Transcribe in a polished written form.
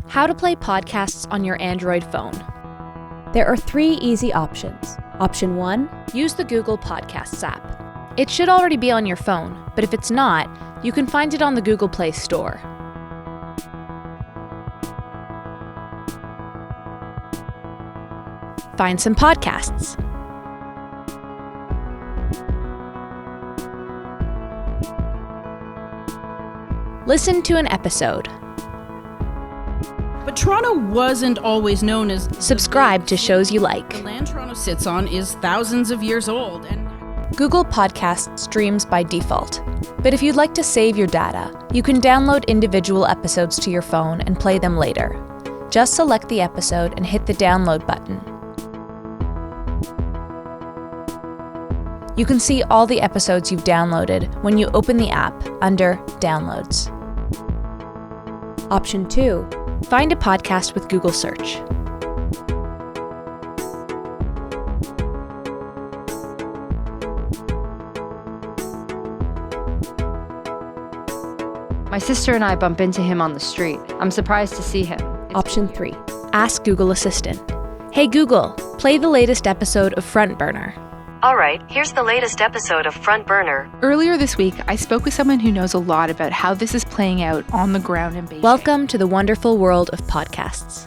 How to play podcasts on your Android phone. There are 3 easy options. Option 1, Use the Google Podcasts app. It should already be on your phone, but if it's not, you can find it on the Google Play Store. Find some podcasts. Listen to an episode. But Toronto wasn't always known as... Subscribe to shows you like. The land Toronto sits on is thousands of years old, and... Google Podcasts streams by default. But if you'd like to save your data, you can download individual episodes to your phone and play them later. Just select the episode and hit the download button. You can see all the episodes you've downloaded when you open the app under Downloads. Option 2, Find a podcast with Google Search. My sister and I bump into him on the street. I'm surprised to see him. Option 3, Ask Google Assistant. Hey Google, play the latest episode of Front Burner. All right, here's the latest episode of Front Burner. Earlier this week, I spoke with someone who knows a lot about how this is playing out on the ground in Beijing. Welcome to the wonderful world of podcasts.